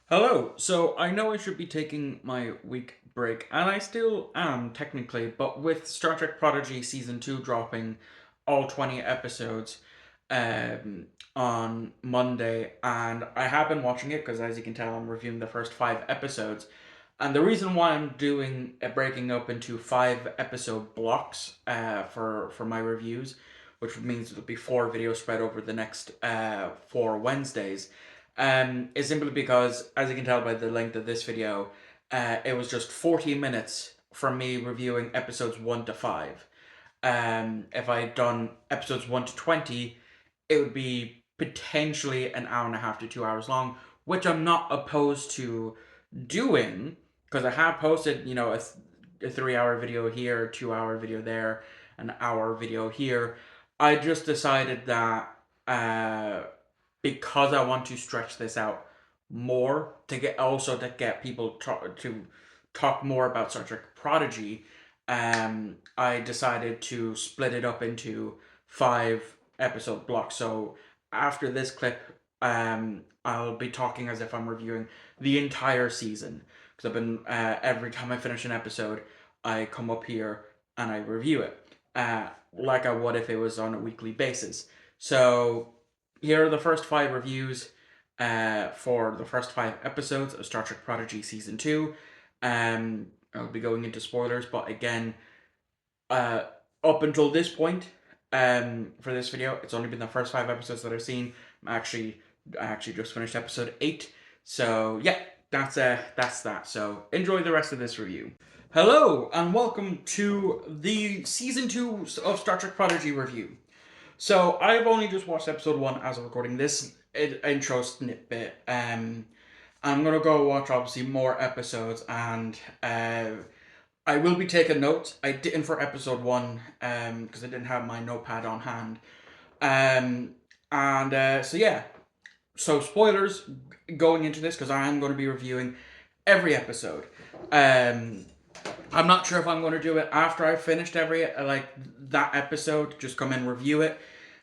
Hello. So I know I should be taking my week break, and I still am technically, but with Star Trek Prodigy season 2 dropping all 20 episodes on Monday, and I have been watching it because, as you can tell, I'm reviewing the first 5 episodes. And the reason why I'm doing breaking up into 5 episode blocks for my reviews, which means it'll be 4 videos spread over the next 4 Wednesdays, is simply because, as you can tell by the length of this video, it was just 40 minutes from me reviewing episodes 1 to 5. If I had done episodes 1 to 20, it would be potentially an hour and a half to 2 hours long, which I'm not opposed to doing because I have posted, a 3 hour video here, 2 hour video there, an hour video here. I just decided that because I want to stretch this out more to get people to talk more about Star Trek Prodigy, I decided to split it up into 5 episode blocks. So after this clip, I'll be talking as if I'm reviewing the entire season because I've been every time I finish an episode, I come up here and I review it, like I would if it was on a weekly basis. So here are the first 5 reviews for the first 5 episodes of Star Trek Prodigy Season 2. I'll be going into spoilers, but again, uh, up until this point, for this video, it's only been the first 5 episodes that I've seen. I actually just finished episode 8. So yeah, that's that. So enjoy the rest of this review. Hello, and welcome to the Season 2 of Star Trek Prodigy review. So I've only just watched episode 1 as of recording this intro snippet. I'm gonna go watch obviously more episodes, and I will be taking notes. I didn't for episode 1 because I didn't have my notepad on hand. So yeah, so spoilers going into this because I am going to be reviewing every episode. Um, I'm not sure if I'm going to do it after I've finished that episode. Just come and review it,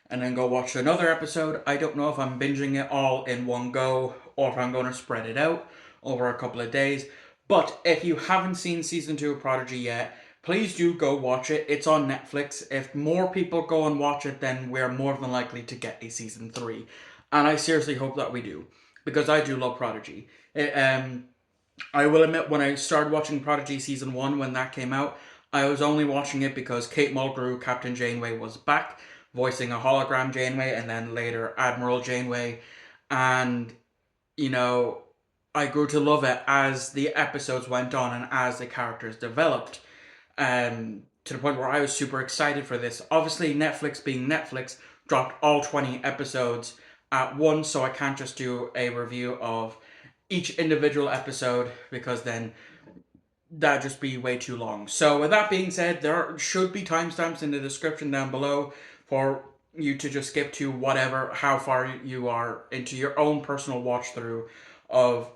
and then go watch another episode. I don't know if I'm binging it all in one go or if I'm going to spread it out over a couple of days. But if you haven't seen season 2 of Prodigy yet, please do go watch it. It's on Netflix. If more people go and watch it, then we're more than likely to get a season 3. And I seriously hope that we do, because I do love Prodigy. I will admit, when I started watching Prodigy season 1, when that came out, I was only watching it because Kate Mulgrew, Captain Janeway, was back, voicing a hologram Janeway, and then later Admiral Janeway. And, you know, I grew to love it as the episodes went on and as the characters developed. To the point where I was super excited for this. Obviously, Netflix being Netflix, dropped all 20 episodes at once, so I can't just do a review of each individual episode because then that'd just be way too long. So with that being said, there should be timestamps in the description down below for you to just skip to whatever, how far you are into your own personal watch through of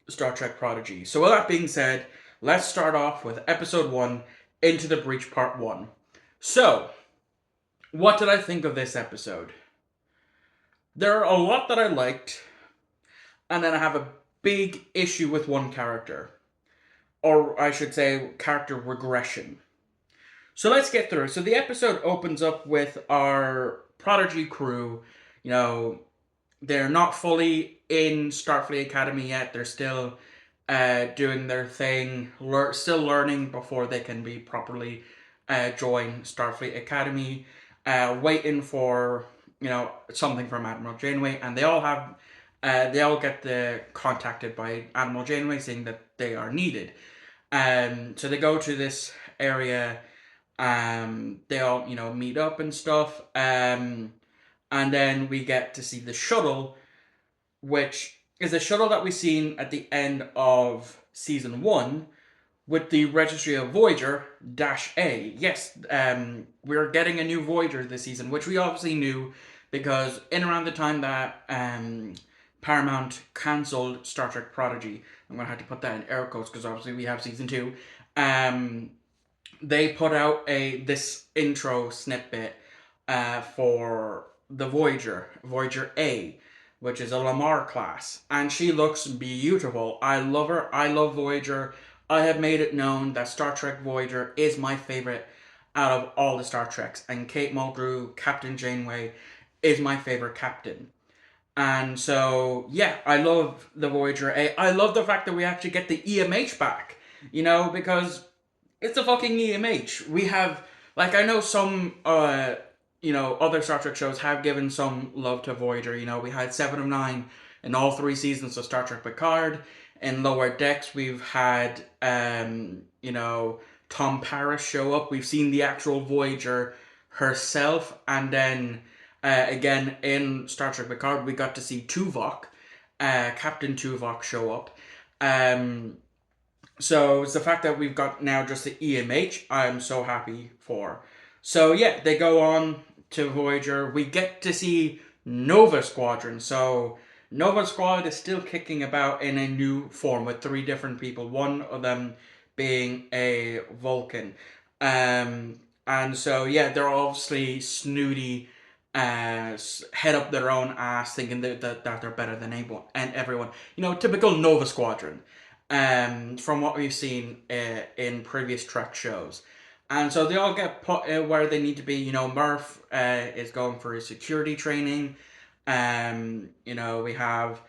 Star Trek Prodigy. So with that being said, let's start off with episode 1, Into the Breach Part 1. So, what did I think of this episode? There are a lot that I liked, and then I have a big issue with one character. Or I should say, character regression. So let's get through. So the episode opens up with our Prodigy crew. You know, they're not fully in Starfleet Academy yet. They're still doing their thing, still learning before they can be properly join Starfleet Academy. Waiting for something from Admiral Janeway, and they all get contacted by Admiral Janeway saying that they are needed. So they go to this area. They all meet up and stuff. And then we get to see the shuttle, which is a shuttle that we've seen at the end of season 1 with the registry of Voyager Dash A. Yes, we're getting a new Voyager this season, which we obviously knew because in around the time that Paramount cancelled Star Trek Prodigy, I'm going to have to put that in air quotes because obviously we have season 2, they put out this intro snippet for the Voyager A. which is a Lamar class, and she looks beautiful. I love her. I love Voyager. I have made it known that Star Trek Voyager is my favorite out of all the Star Treks, and Kate Mulgrew, Captain Janeway, is my favorite captain. And so, yeah, I love the Voyager A. I love the fact that we actually get the EMH back, because it's a fucking EMH. We have, like, I know some, other Star Trek shows have given some love to Voyager. We had Seven of Nine in all three seasons of Star Trek Picard. In Lower Decks, we've had, Tom Paris show up. We've seen the actual Voyager herself. And then, again, in Star Trek Picard, we got to see Tuvok, Captain Tuvok, show up. So it's the fact that we've got now just the EMH, I'm so happy for. So yeah, they go on to Voyager. We get to see Nova Squadron. So Nova Squad is still kicking about in a new form with three different people. One of them being a Vulcan. And so yeah, they're obviously snooty, head up their own ass, thinking that they're better than anyone and everyone. Typical Nova Squadron, from what we've seen in previous Trek shows. And so they all get put where they need to be. Murph is going for his security training. We have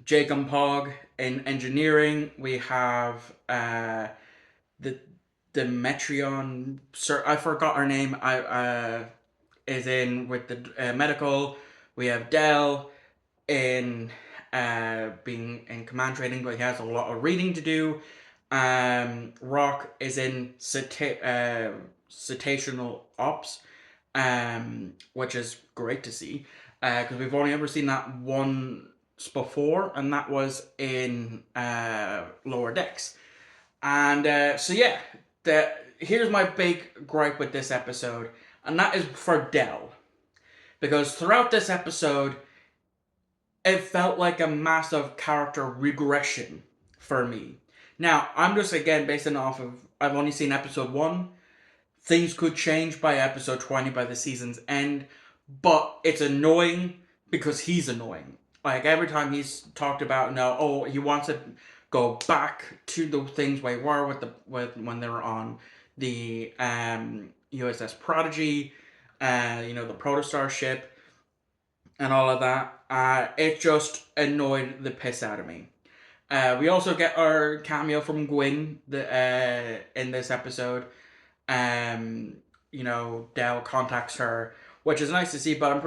Jake and Pog in engineering. We have the Demetrion. Sir, I forgot her name. Is in with the medical. We have Dell in being in command training, but he has a lot of reading to do. Rock is in cetacean ops, which is great to see, because we've only ever seen that once before, and that was in Lower Decks. And so yeah, here's my big gripe with this episode, and that is for Dell, because throughout this episode, it felt like a massive character regression for me. Now, I'm just, again, basing off of, I've only seen episode 1. Things could change by episode 20 by the season's end, but it's annoying because he's annoying. Like, every time he's talked about he wants to go back to the things we were with when they were on the USS Prodigy, the Protostar ship, and all of that. It just annoyed the piss out of me. We also get our cameo from Gwyn in this episode. Dell contacts her, which is nice to see, but I'm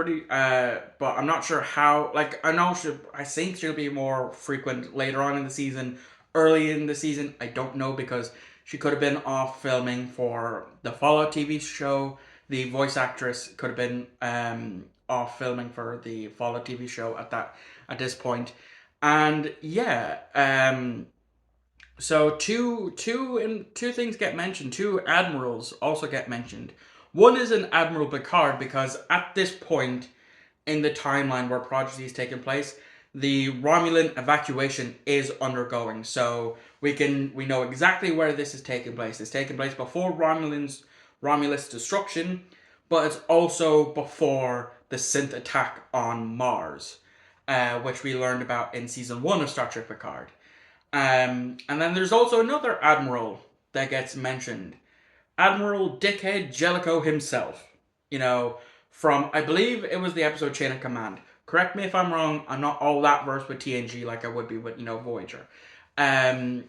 not sure how. Like, I think she'll be more frequent later on in the season. Early in the season, I don't know, because she could have been off filming for the Fallout TV show. The voice actress could have been off filming for the Fallout TV show at this point. And yeah, so two things get mentioned. Two admirals also get mentioned. One is an Admiral Picard, because at this point in the timeline where Prodigy is taking place, the Romulan evacuation is undergoing. So we know exactly where this is taking place. It's taking place before Romulus destruction, but it's also before the synth attack on Mars, which we learned about in season 1 of Star Trek Picard. And then there's also another admiral that gets mentioned, Admiral Dickhead Jellicoe himself. From, I believe it was the episode Chain of Command. Correct me if I'm wrong. I'm not all that versed with TNG like I would be with Voyager. And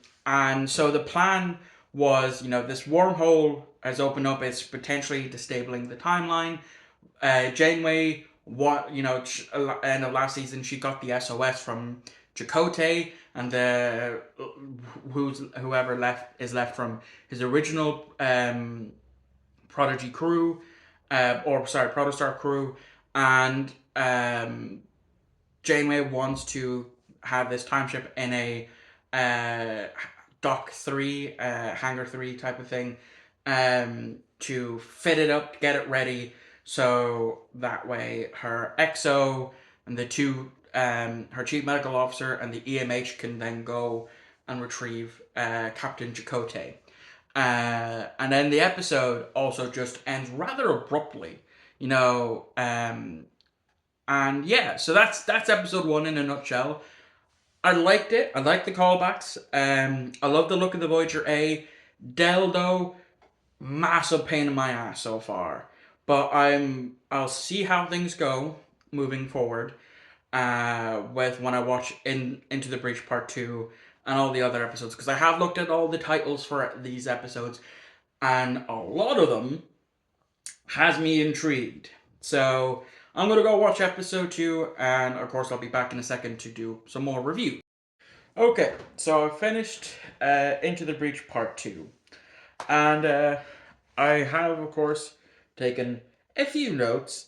so the plan was, this wormhole has opened up. It's potentially disabling the timeline. Janeway, end of last season, she got the SOS from Chakotay, and whoever is left from his original Prodigy crew, Protostar crew, and Janeway wants to have this time ship in a Dock 3, Hangar 3 type of thing, to fit it up, get it ready, so that way her XO and the two, her chief medical officer and the EMH can then go and retrieve Captain Chakotay. And then the episode also just ends rather abruptly. And yeah, so that's episode one in a nutshell. I liked it. I liked the callbacks. I love the look of the Voyager A. Deldo, massive pain in my ass so far. But I'll see how things go moving forward. With when I watch Into the Breach Part Two and all the other episodes, because I have looked at all the titles for these episodes, and a lot of them has me intrigued. So I'm gonna go watch episode two, and of course I'll be back in a second to do some more review. Okay, so I finished Into the Breach Part Two, and I have of course taken a few notes.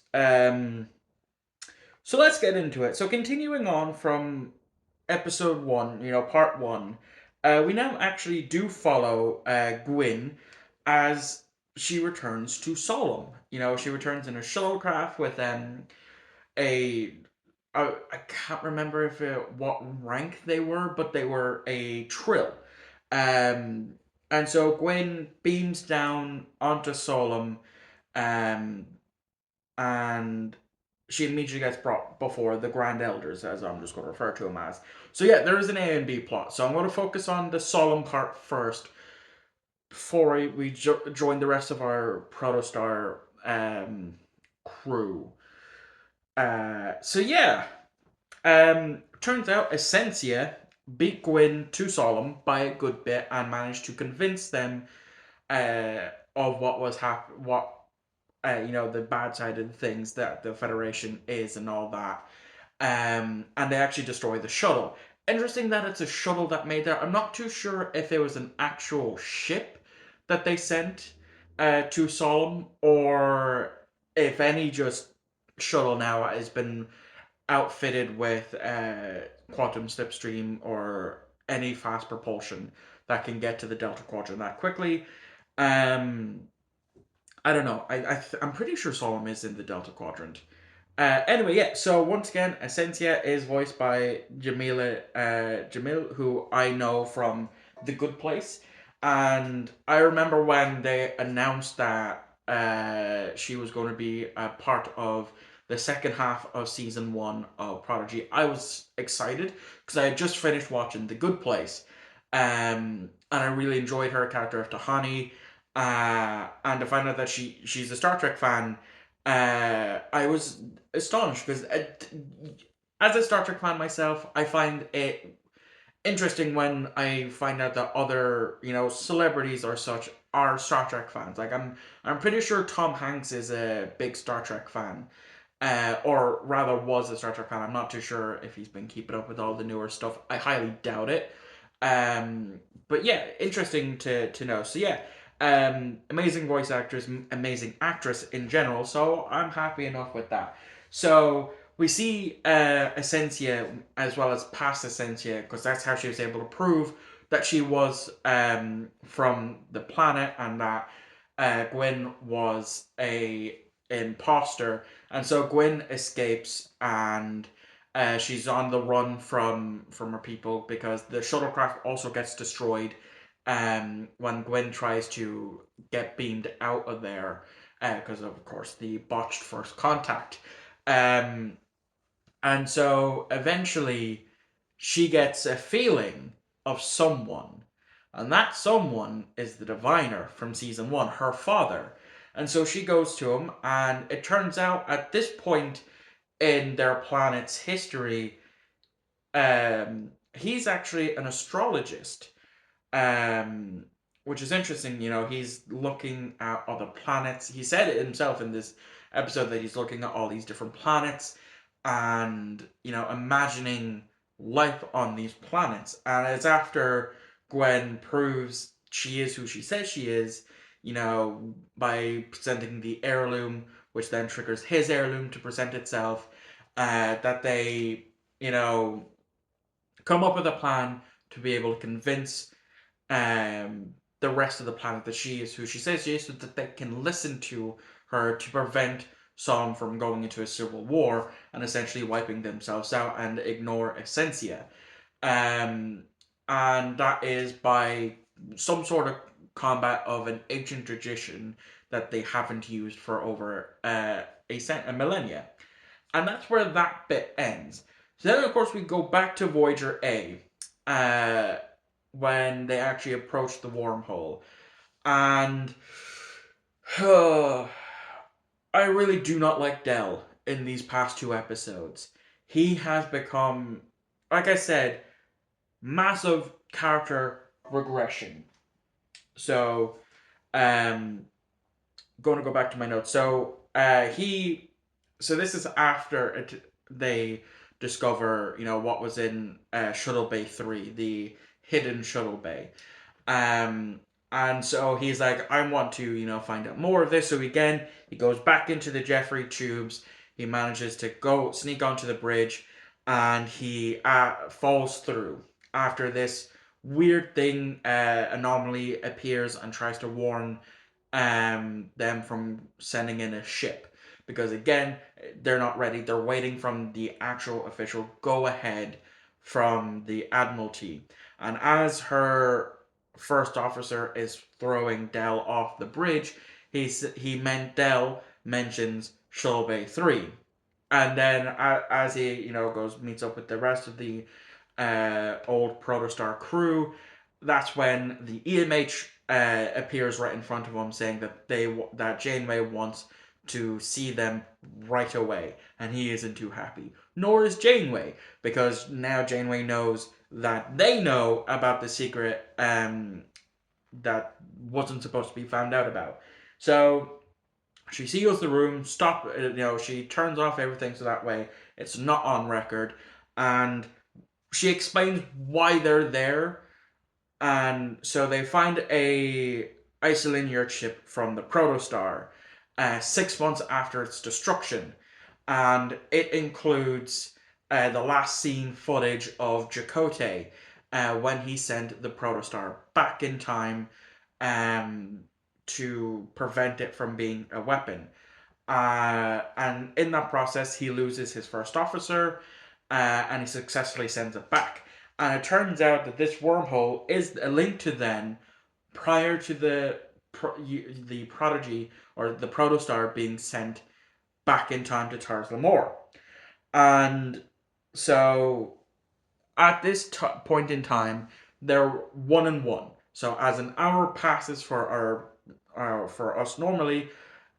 So let's get into it. So continuing on from episode one, part one, we now actually do follow Gwyn as she returns to Solom. She returns in a shuttlecraft with a I can't remember if what rank they were, but they were a trill. Um, and so Gwyn beams down onto Solom, um, and she immediately gets brought before the Grand Elders, as I'm just going to refer to them as. So yeah, there is an A and B plot. So I'm going to focus on the solemn part first before we join the rest of our Protostar crew. So yeah, turns out Essentia beat Gwyn to Solemn by a good bit and managed to convince them of what was what the bad side of the things that the Federation is and all that. And they actually destroy the shuttle. Interesting that it's a shuttle that made there. I'm not too sure if it was an actual ship that they sent to Solemn, or if any just shuttle now has been outfitted with quantum slipstream or any fast propulsion that can get to the Delta Quadrant that quickly. Um, I don't know. I'm pretty sure Solemn is in the Delta Quadrant. Anyway, yeah. So once again, Essentia is voiced by Jamil, who I know from The Good Place, and I remember when they announced that she was going to be a part of the second half of season one of Prodigy. I was excited because I had just finished watching The Good Place, and I really enjoyed her character of Tahani. And to find out that she's a Star Trek fan, I was astonished because as a Star Trek fan myself, I find it interesting when I find out that other celebrities or such are Star Trek fans. Like I'm pretty sure Tom Hanks is a big Star Trek fan. Or rather was a Star Trek fan. I'm not too sure if he's been keeping up with all the newer stuff. I highly doubt it. But yeah, interesting to know. So yeah, amazing voice actress, amazing actress in general. So I'm happy enough with that. So we see Essentia as well as past Essentia, because that's how she was able to prove that she was from the planet, and that Gwyn was a imposter. And so Gwyn escapes, and she's on the run from her people because the shuttlecraft also gets destroyed when Gwyn tries to get beamed out of there because of course the botched first contact. Um, and so eventually she gets a feeling of someone. And that someone is the diviner from season one, her father. And so she goes to him, and it turns out at this point in their planet's history, he's actually an astrologist, um, which is interesting. He's looking at other planets. He said it himself in this episode that he's looking at all these different planets and imagining life on these planets. And it's after Gwen proves she is who she says she is, by presenting the heirloom, which then triggers his heirloom to present itself, that they, come up with a plan to be able to convince the rest of the planet that she is who she says she is, so that they can listen to her to prevent Som from going into a civil war and essentially wiping themselves out and ignore Essentia. Um, and that is by some sort of combat of an ancient tradition that they haven't used for over a millennia. And that's where that bit ends. So then, of course, we go back to Voyager A, uh, when they actually approach the wormhole. And I really do not like Del in these past two episodes. He has become, like I said, massive character regression. So, um, going to go back to my notes. So, so this is after they discover, what was in Shuttle Bay 3, the hidden Shuttle Bay. Um, and so he's like, I want to, find out more of this. So again, he goes back into the Jeffrey tubes. He manages to go sneak onto the bridge, and he falls through after this weird thing anomaly appears and tries to warn them from sending in a ship, because again, they're not ready. They're waiting from the actual official go ahead from the Admiralty. And as her first officer is throwing Del off the bridge, Del mentions Shuttle Bay 3. And then as he goes meets up with the rest of the old Protostar crew, that's when the EMH appears right in front of him, saying that Janeway wants to see them right away, and he isn't too happy. Nor is Janeway, because now Janeway knows that they know about the secret that wasn't supposed to be found out about. So she seals the room, she turns off everything so that way it's not on record, and she explains why they're there. And so they find a isolinear chip from the Protostar 6 months after its destruction, and it includes the last seen footage of Chakotay when he sent the Protostar back in time um, to prevent it from being a weapon. And in that process, he loses his first officer, and he successfully sends it back. And it turns out that this wormhole is a link to then, prior to the Prodigy or the Protostar being sent back in time to Tars Lamor. And so at this point in time, they're 1-1. So as an hour passes for us normally,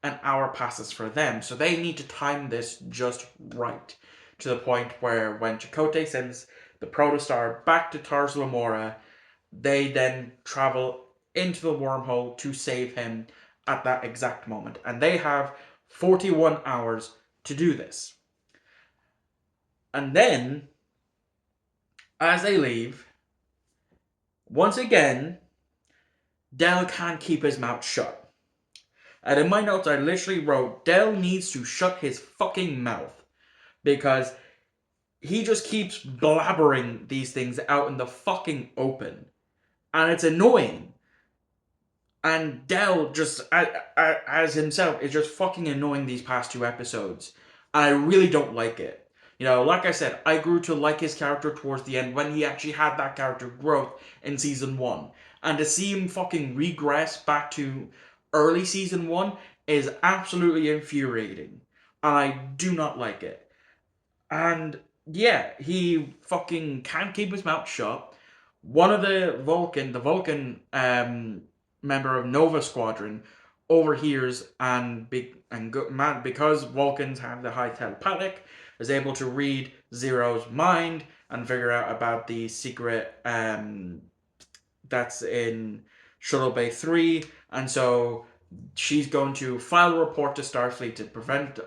an hour passes for them. So they need to time this just right, to the point where when Chakotay sends the Protostar back to Tars Lamora, they then travel into the wormhole to save him at that exact moment. And they have 41 hours to do this. And then, as they leave, once again, Del can't keep his mouth shut. And in my notes, I literally wrote, Del needs to shut his fucking mouth. Because he just keeps blabbering these things out in the fucking open. And it's annoying. And Del, just as himself, is just fucking annoying these past two episodes. And I really don't like it. Like I said, I grew to like his character towards the end when he actually had that character growth in season 1. And to see him fucking regress back to early season 1 is absolutely infuriating. And I do not like it. And yeah, he fucking can't keep his mouth shut. One of the Vulcan member of Nova Squadron, overhears because Vulcans have the high telepathic, is able to read Zero's mind and figure out about the secret that's in Shuttle Bay 3, and so she's going to file a report to Starfleet to prevent,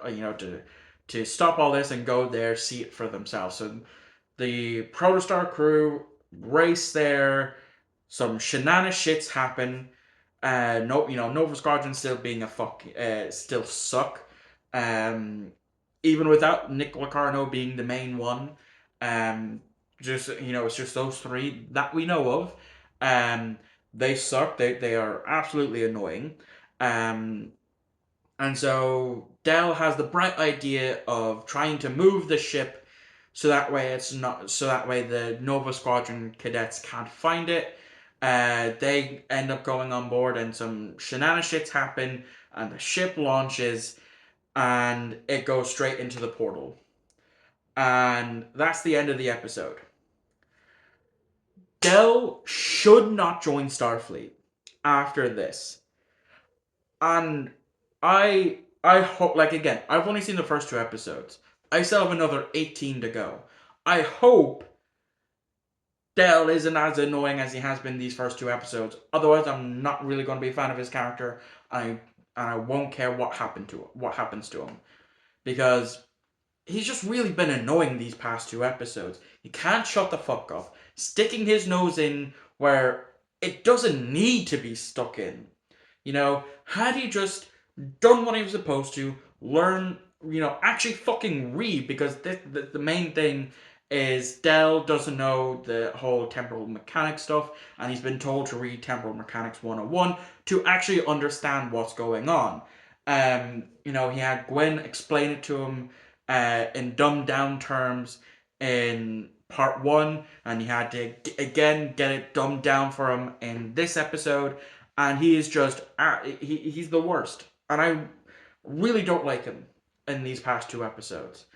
to stop all this and go there, see it for themselves. So the Protostar crew race there. Some shenanigans shits happen. Nova Squadron still being still suck. Even without Nick Locarno being the main one. It's just those three that we know of. They suck. They are absolutely annoying. Um, and so Del has the bright idea of trying to move the ship so that way the Nova Squadron cadets can't find it. They end up going on board, and some shenanigans happen, and the ship launches, and it goes straight into the portal. And that's the end of the episode. Del should not join Starfleet after this. And I hope, like, again, I've only seen the first two episodes. I still have another 18 to go. I hope Del isn't as annoying as he has been these first two episodes. Otherwise, I'm not really going to be a fan of his character. And I won't care what happens to him, because he's just really been annoying these past two episodes. He can't shut the fuck up, sticking his nose in where it doesn't need to be stuck in. Had he just done what he was supposed to, learn, actually fucking read, because the main thing is Dell doesn't know the whole temporal mechanics stuff, and he's been told to read Temporal Mechanics 101 to actually understand what's going on. He had Gwen explain it to him in dumbed down terms in part one, and he had to again get it dumbed down for him in this episode, and he is just he's the worst, and I really don't like him in these past two episodes.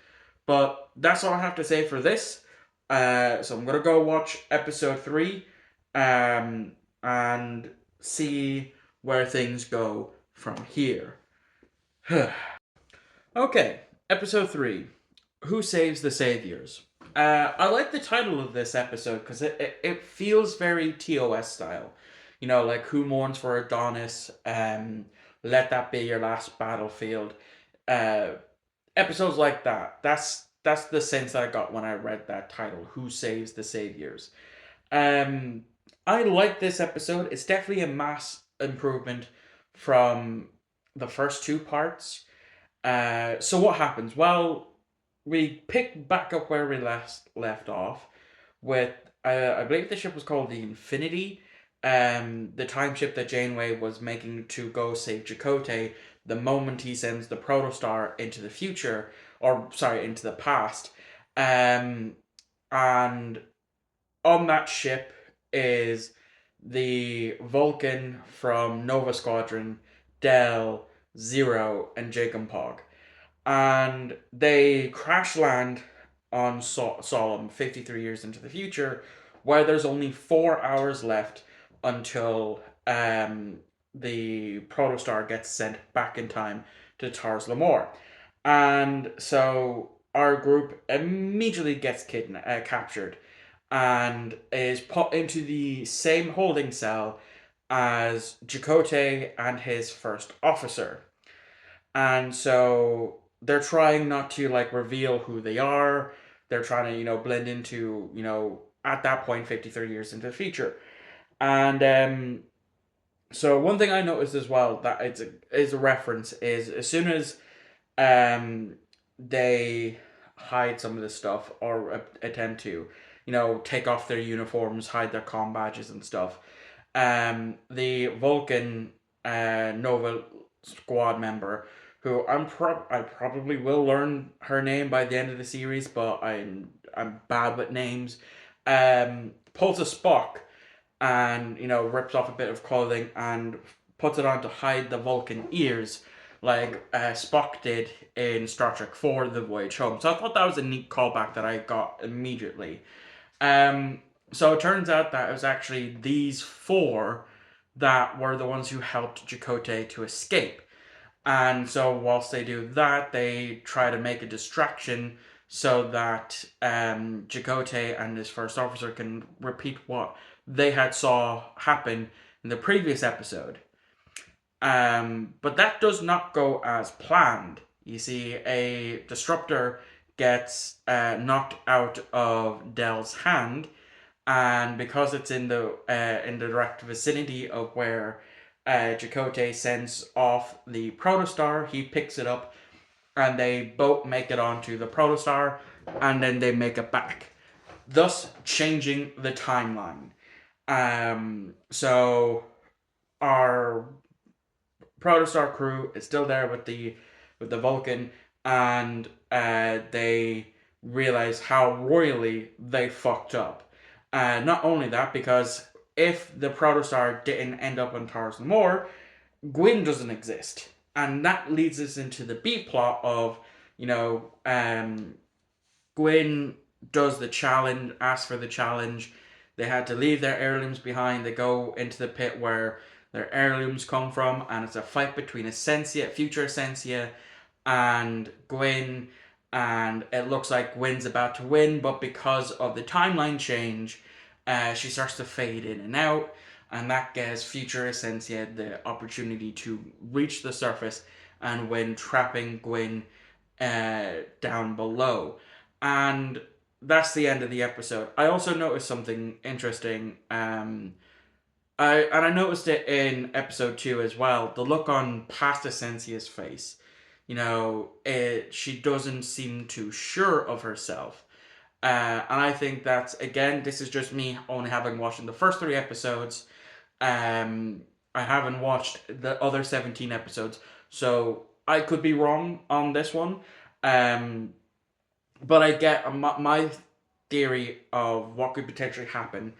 But that's all I have to say for this. So I'm gonna go watch episode 3, and see where things go from here. Okay, episode 3. Who saves the saviors? I like the title of this episode because it feels very TOS style. Like Who Mourns for Adonis, Let That Be Your Last Battlefield. Uh, Episodes like that. That's the sense I got when I read that title. Who saves the saviors? Um, I like this episode. It's definitely a mass improvement from the first two parts. So what happens? Well, we pick back up where we left off with I believe the ship was called the Infinity, the time ship that Janeway was making to go save Chakotay the moment he sends the protostar into the future, or sorry, into the past. And on that ship is the Vulcan from Nova Squadron, Del, Zero, and Jacob Pog, and they crash land on Solom 53 years into the future, where there's only 4 hours left until the protostar gets sent back in time to Tars Lamor. And so our group immediately gets captured and is put into the same holding cell as Chakotay and his first officer. And so they're trying not to like reveal who they are. They're trying to, blend into, at that point 53 years into the future. And so one thing I noticed as well that is a reference is as soon as they hide some of this stuff or attempt to, take off their uniforms, hide their comm badges and stuff. The Vulcan Nova squad member, who I probably will learn her name by the end of the series, but I'm bad with names. Pulls a Spock and rips off a bit of clothing and puts it on to hide the Vulcan ears, like Spock did in Star Trek 4: The Voyage Home. So I thought that was a neat callback that I got immediately. So it turns out that it was actually these four that were the ones who helped Chakotay to escape. And so whilst they do that, they try to make a distraction so that Chakotay and his first officer can repeat what they had saw happen in the previous episode. But that does not go as planned. You see, a disruptor gets knocked out of Dell's hand, and because it's in the direct vicinity of where Chakotay sends off the protostar, he picks it up, and they both make it onto the protostar, and then they make it back, thus changing the timeline. So our protostar crew is still there with the Vulcan, and they realize how royally they fucked up. Not only that, because if the protostar didn't end up on Tars Lamor, Gwyn doesn't exist, and that leads us into the B plot of Gwyn does the challenge, asks for the challenge. They had to leave their heirlooms behind. They go into the pit where their heirlooms come from, and it's a fight between Essentia, future Essentia, and Gwyn. And it looks like Gwyn's about to win, but because of the timeline change, she starts to fade in and out, and that gives future Essentia the opportunity to reach the surface and win, trapping Gwyn down below. And that's the end of the episode. I also noticed something interesting. I noticed it in episode 2 as well. The look on Pasta Sensia's face. She doesn't seem too sure of herself. And I think that's, again, this is just me only having watched in the first 3 episodes. I haven't watched the other 17 episodes, so I could be wrong on this one. Um, but I get my theory of what could potentially happen.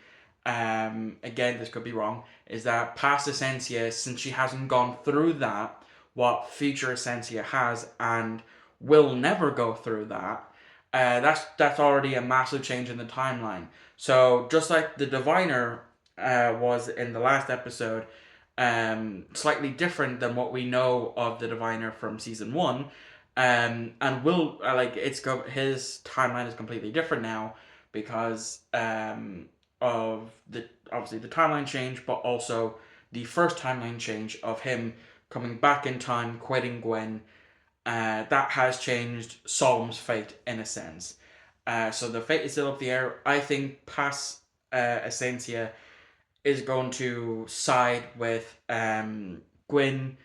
Again, this could be wrong. Is that past Essentia, since she hasn't gone through that, what future Essentia has and will never go through that. That's already a massive change in the timeline. So just like the Diviner was in the last episode, slightly different than what we know of the Diviner from season 1. And will his timeline is completely different now because of the obviously the timeline change, but also the first timeline change of him coming back in time, quitting Gwen. That has changed Solom's fate in a sense. So the fate is still up the air. I think past Essentia is going to side with Gwyn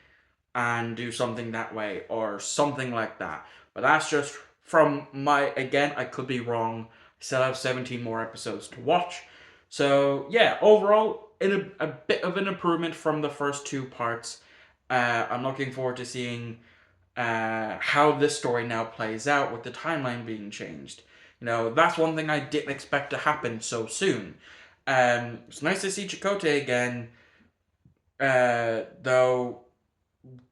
and do something that way or something like that. But that's just from my, again, I could be wrong. I still have 17 more episodes to watch. So yeah, overall, in a bit of an improvement from the first 2 parts. I'm looking forward to seeing how this story now plays out with the timeline being changed. That's one thing I didn't expect to happen so soon. It's nice to see Chakotay again, though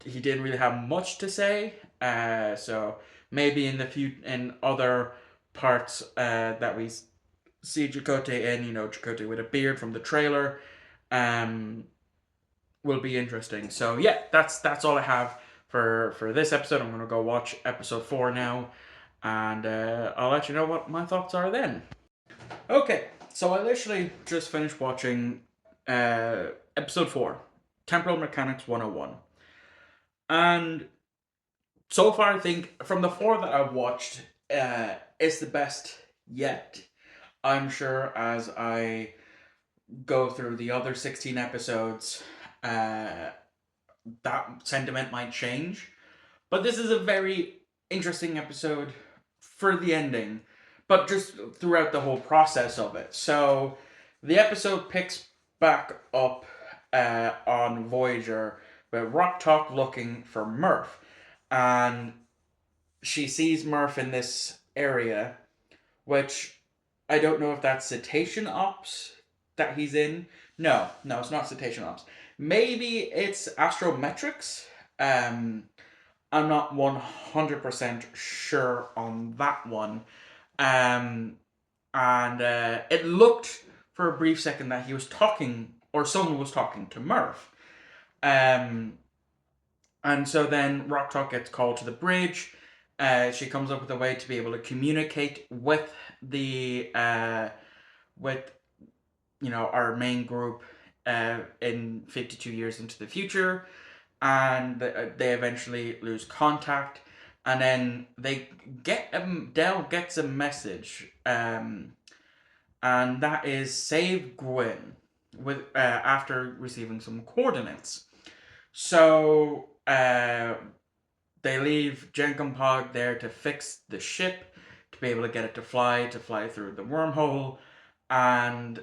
he didn't really have much to say. So maybe in other parts that we see Chakotay in, Chakotay with a beard from the trailer, um, will be interesting. So yeah, that's all I have for this episode. I'm gonna go watch episode 4 now, and I'll let you know what my thoughts are then. Okay, so I literally just finished watching episode 4, Temporal Mechanics 101. And so far, I think from the 4 that I've watched, it's the best yet. I'm sure as I go through the other 16 episodes, that sentiment might change. But this is a very interesting episode for the ending, but just throughout the whole process of it. So the episode picks back up on Voyager with Rock Talk looking for Murph. And she sees Murph in this area, which I don't know if that's Cetacean Ops that he's in. No, it's not Cetacean Ops. Maybe it's Astrometrics. I'm not 100% sure on that one. And it looked for a brief second that he was talking, or someone was talking to Murph. And so then Rock Talk gets called to the bridge. She comes up with a way to be able to communicate with the with our main group in 52 years into the future, and they eventually lose contact, and then they get Dell gets a message, and that is save Gwyn with after receiving some coordinates. So they leave Jenkumpog there to fix the ship, to be able to get it to fly through the wormhole. And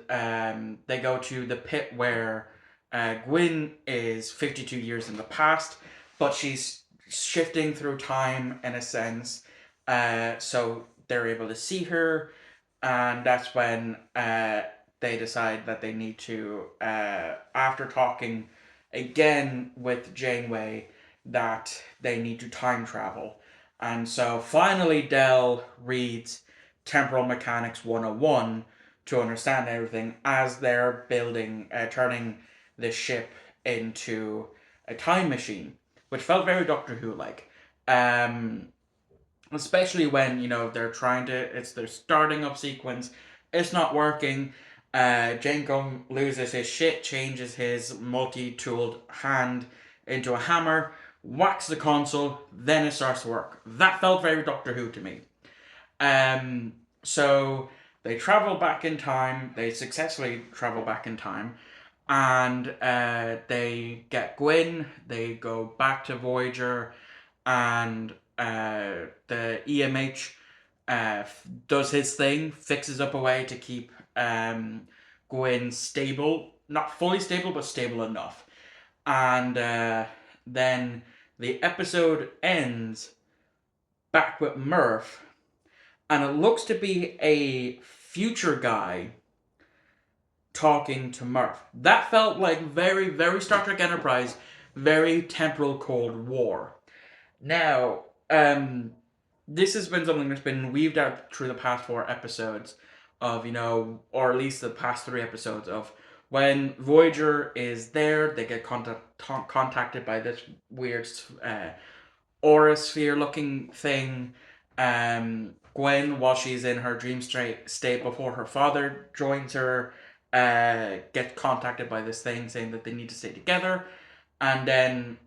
they go to the pit where Gwyn is 52 years in the past, but she's shifting through time in a sense. So they're able to see her, and that's when they decide that they need to, after talking again with Janeway, that they need to time travel. And so finally Del reads temporal mechanics 101 to understand everything as they're building, turning this ship into a time machine, which felt very Doctor Who like. Um, Especially when they're trying to, it's their starting up sequence, it's not working. Janko loses his shit, changes his multi-tooled hand into a hammer, whacks the console, then it starts to work. That felt very Doctor Who to me. um so they travel back in time, they successfully travel back in time, and they get Gwyn, they go back to Voyager, and the EMH does his thing, fixes up a way to keep Gwyn stable, not fully stable, but stable enough. And then the episode ends back with Murph, and it looks to be a future guy talking to Murph. That felt like very, very Star Trek Enterprise, very temporal Cold War. Now, this has been something that's been weaved out through the past 4 episodes of, or at least the past 3 episodes of when Voyager is there, they get contacted by this weird aura sphere looking thing. Gwen, while she's in her dream state before her father joins her, gets contacted by this thing saying that they need to stay together. And then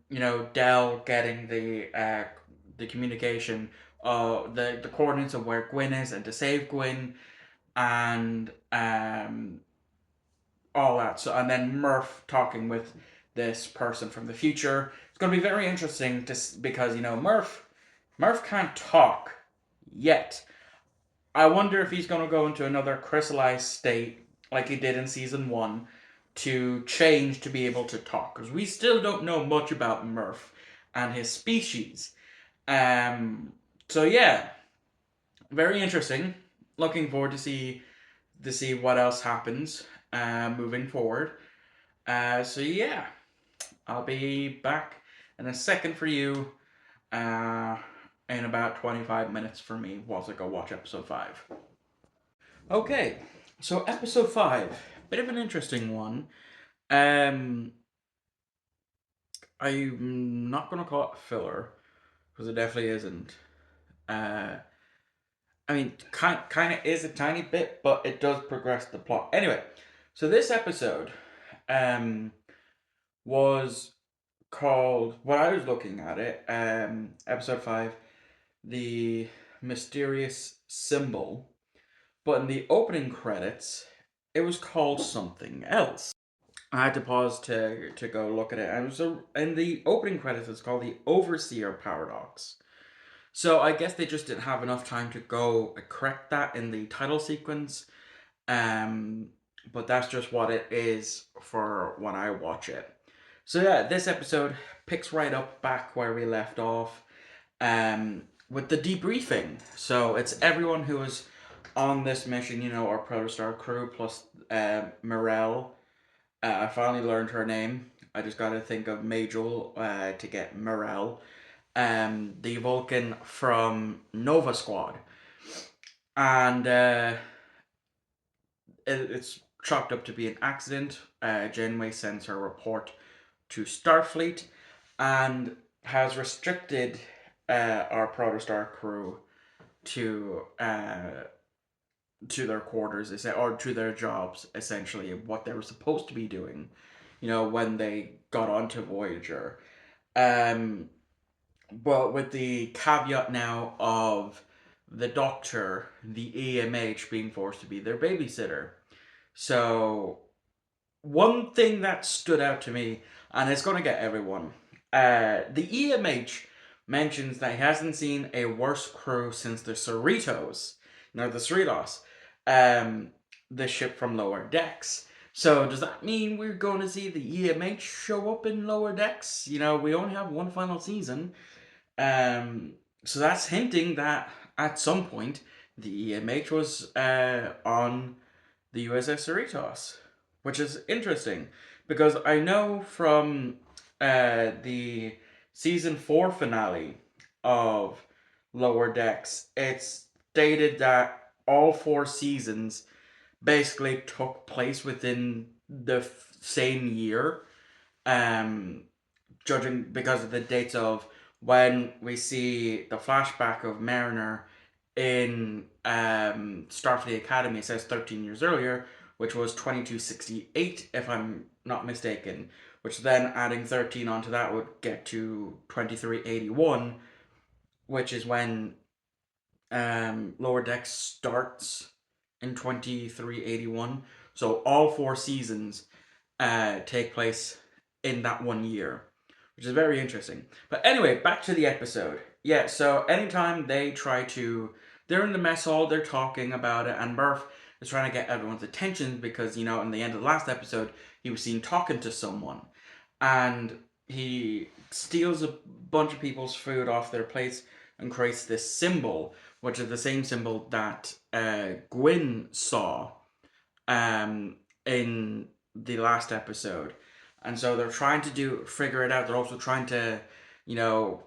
Dell getting the communication, the coordinates of where Gwyn is and to save Gwyn, and all that. So, and then Murph talking with this person from the future. It's going to be very interesting because Murph can't talk yet. I wonder if he's going to go into another crystallized state like he did in season 1 to change to be able to talk, because we still don't know much about Murph and his species. So yeah, very interesting. Looking forward to see what else happens moving forward. So yeah, I'll be back in a second for you. Uh, in about 25 minutes for me whilst I go watch episode 5. Okay, so episode 5, bit of an interesting one. Um, I'm not gonna call it filler because it definitely isn't. Uh, I mean, kind of is a tiny bit, but it does progress the plot. Anyway, so this episode, um, was called, when I was looking at it, episode 5, the mysterious symbol, but in the opening credits, it was called something else. I had to pause to go look at it, and so in the opening credits, it's called the Overseer Paradox. So I guess they just didn't have enough time to go correct that in the title sequence. Um, but that's just what it is for when I watch it. So yeah, this episode picks right up back where we left off, with the debriefing. So it's everyone who was on this mission, our Protostar crew plus Morel. I finally learned her name. I just got to think of Majel to get Morel. The Vulcan from Nova Squad. And it's chalked up to be an accident. Janeway sends her report to Starfleet and has restricted our Protostar crew to their quarters, or to their jobs, essentially, what they were supposed to be doing, when they got onto Voyager. Um, but with the caveat now of the Doctor, the EMH, being forced to be their babysitter. So one thing that stood out to me, and it's going to get everyone, the EMH mentions that he hasn't seen a worse crew since the Cerritos, the Cerritos, um, the ship from Lower Decks. So does that mean we're going to see the EMH show up in Lower Decks? We only have one final season. Um, so that's hinting that at some point the EMH was on the USS Cerritos, which is interesting because I know from the season 4 finale of Lower Decks, it's stated that all 4 seasons basically took place within the same year. Um, Judging because of the dates of when we see the flashback of Mariner in Starfleet Academy, it says 13 years earlier, which was 2268, if I'm not mistaken, which then adding 13 onto that would get to 2381, which is when Lower Decks starts in 2381. So all 4 seasons take place in that one year, which is very interesting. But anyway, back to the episode. Yeah, so anytime they try to, they're in the mess hall, they're talking about it, and Murph is trying to get everyone's attention because, in the end of the last episode, he was seen talking to someone. And he steals a bunch of people's food off their plates and creates this symbol, which is the same symbol that Gwyn saw in the last episode. And so they're trying to figure it out. They're also trying to, you know,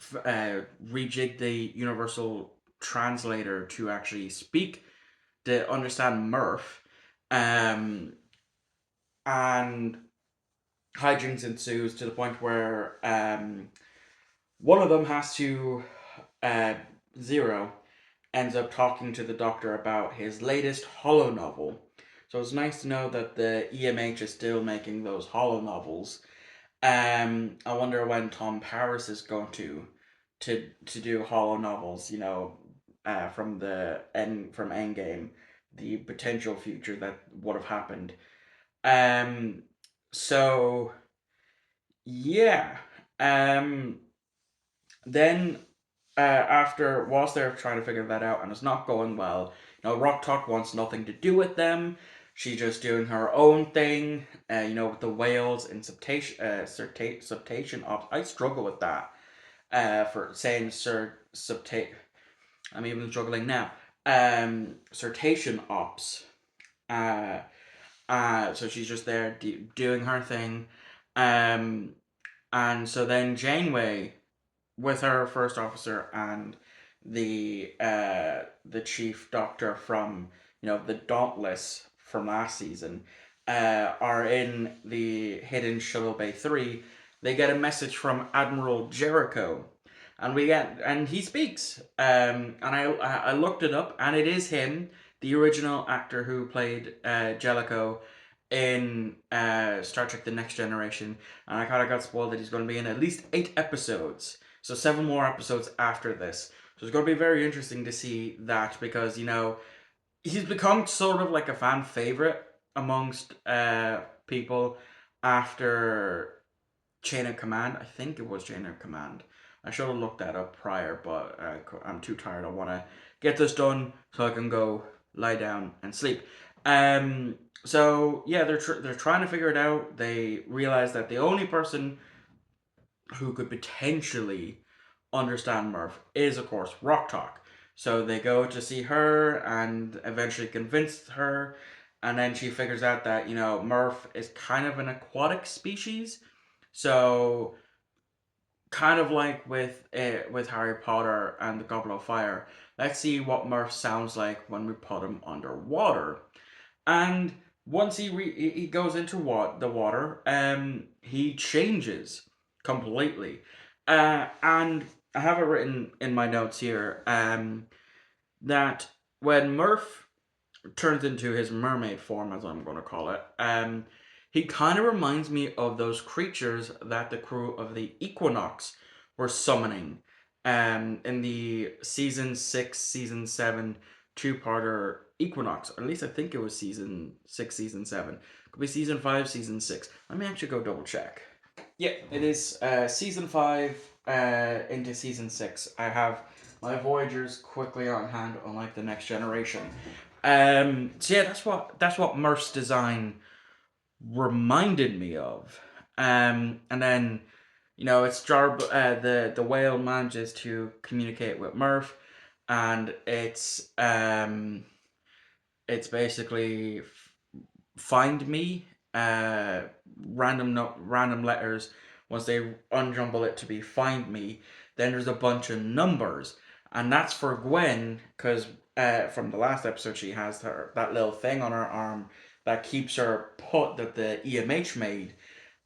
rejig the universal translator to actually speak to understand Murph. And hijinks ensues to the point where one of them has to, uh, Zero, ends up talking to the Doctor about his latest holo novel. So it's nice to know that the EMH is still making those holo novels. I wonder when Tom Paris is going to do holo novels. From Endgame, the potential future that would have happened. Um. So yeah. Um. Then whilst they're trying to figure that out and it's not going well, Rock Talk wants nothing to do with them. She's just doing her own thing. With the whales and subtation ops. I struggle with that. For saying subtate. I'm even struggling now. Certation ops. Uh, so she's just there doing her thing. Um, and so then Janeway with her first officer and the chief doctor from the Dauntless from last season are in the hidden Shuttle Bay 3. They get a message from Admiral Jericho, and he speaks. And I looked it up, and it is him, the original actor who played Jellicoe in Star Trek: The Next Generation. And I kind of got spoiled that he's going to be in at least 8 episodes. So 7 more episodes after this. So it's going to be very interesting to see that because, he's become sort of like a fan favorite amongst people after Chain of Command. I think it was Chain of Command. I should have looked that up prior, but I'm too tired. I want to get this done so I can go lie down and sleep. So yeah, they're trying to figure it out. They realize that the only person who could potentially understand Murph is, of course, Rock Talk. So they go to see her and eventually convince her, and then she figures out that Murph is kind of an aquatic species. So kind of like with Harry Potter and the Goblet of Fire, let's see what Murph sounds like when we put him underwater. And once he goes into the water, he changes completely. And I have it written in my notes here, that when Murph turns into his mermaid form, as I'm going to call it, he kind of reminds me of those creatures that the crew of the Equinox were summoning, in the season 6, season 7 two-parter Equinox. At least I think it was season 6, season 7. Could be season 5, season 6. Let me actually go double check. Yeah, it is season 5 into season 6. I have my Voyagers quickly on hand, unlike the Next Generation. So yeah, that's what Murph's design reminded me of. And then it's the whale manages to communicate with Murph, and it's basically find me, uh random letters. Once they unjumble it to be find me, then there's a bunch of numbers, and that's for Gwen because from the last episode, she has that little thing on her arm that keeps her put that the EMH made.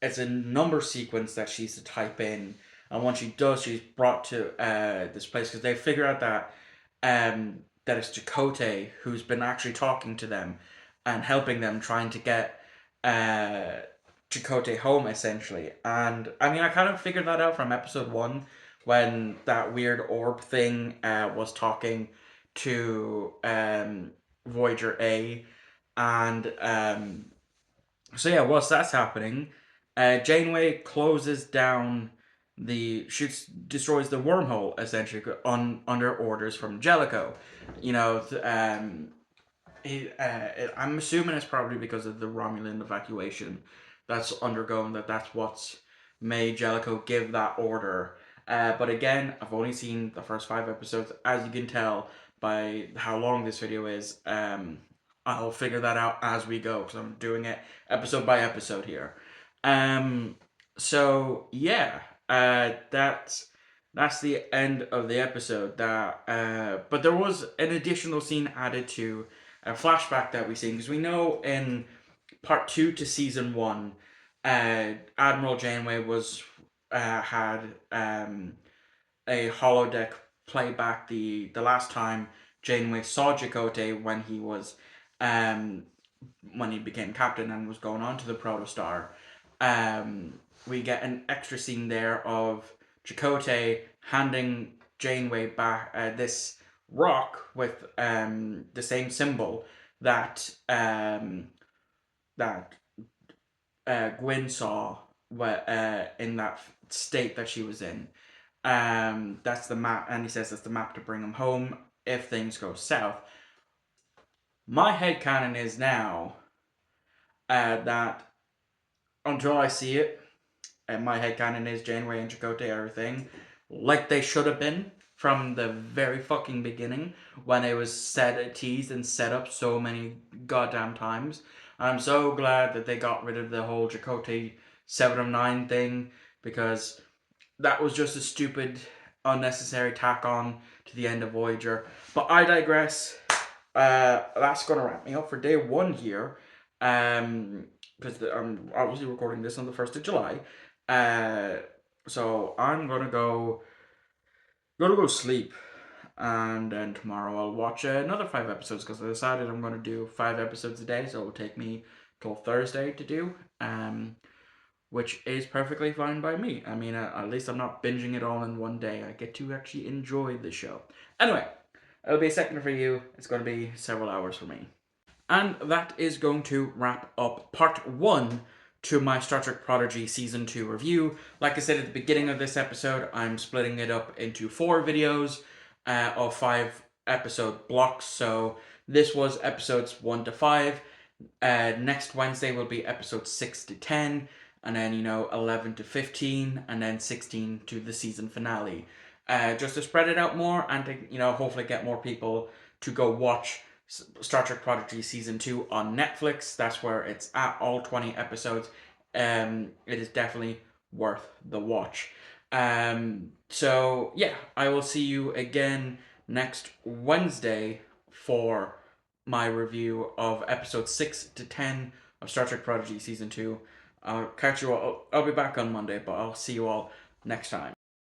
It's a number sequence that she's to type in, and once she does, she's brought to this place because they figure out that it's Chakotay who's been actually talking to them and helping them, trying to get uh, Chakotay home essentially. And I mean, I kind of figured that out from episode one when that weird orb thing was talking to Voyager A, and so yeah, whilst that's happening, Janeway closes down destroys the wormhole essentially under orders from Jellicoe. You know, I'm assuming it's probably because of the Romulan evacuation that's undergone that's what's made Jellicoe give that order. But again, I've only seen the first 5 episodes. As you can tell by how long this video is, I'll figure that out as we go because I'm doing it episode by episode here. Um, so yeah, that's the end of the episode. But there was an additional scene added to a flashback that we seen because we know in part two to season one, Admiral Janeway had a holodeck play back the last time Janeway saw Chakotay um when he became captain and was going on to the Protostar. We get an extra scene there of Chakotay handing Janeway back this rock with the same symbol that that Gwyn saw in that state that she was in. That's the map, and he says that's the map to bring him home if things go south. My headcanon is now that until I see it, and my headcanon is Janeway and Chakotay are a thing, like they should have been from the very fucking beginning when it was teased and set up so many goddamn times. I'm so glad that they got rid of the whole Chakotay 7 of 9 thing because that was just a stupid, unnecessary tack on to the end of Voyager. But I digress. That's going to wrap me up for day one here. Because I'm obviously recording this on the 1st of July. So I'm going to go sleep. And then tomorrow I'll watch another 5 episodes because I decided I'm going to do 5 episodes a day. So it will take me till Thursday to do. Which is perfectly fine by me. I mean, at least I'm not binging it all in one day. I get to actually enjoy the show. Anyway, it'll be a second for you. It's going to be several hours for me. And that is going to wrap up part 1 to my Star Trek Prodigy Season 2 review. Like I said at the beginning of this episode, I'm splitting it up into 4 videos of 5 episode blocks. So this was episodes 1 to 5. Next Wednesday will be episodes 6 to 10. And then, 11 to 15, and then 16 to the season finale. Just to spread it out more and to, hopefully get more people to go watch Star Trek Prodigy Season 2 on Netflix. That's where it's at, all 20 episodes. It is definitely worth the watch. So, yeah, I will see you again next Wednesday for my review of episodes 6 to 10 of Star Trek Prodigy Season 2. I'll catch you all. I'll be back on Monday, but I'll see you all next time.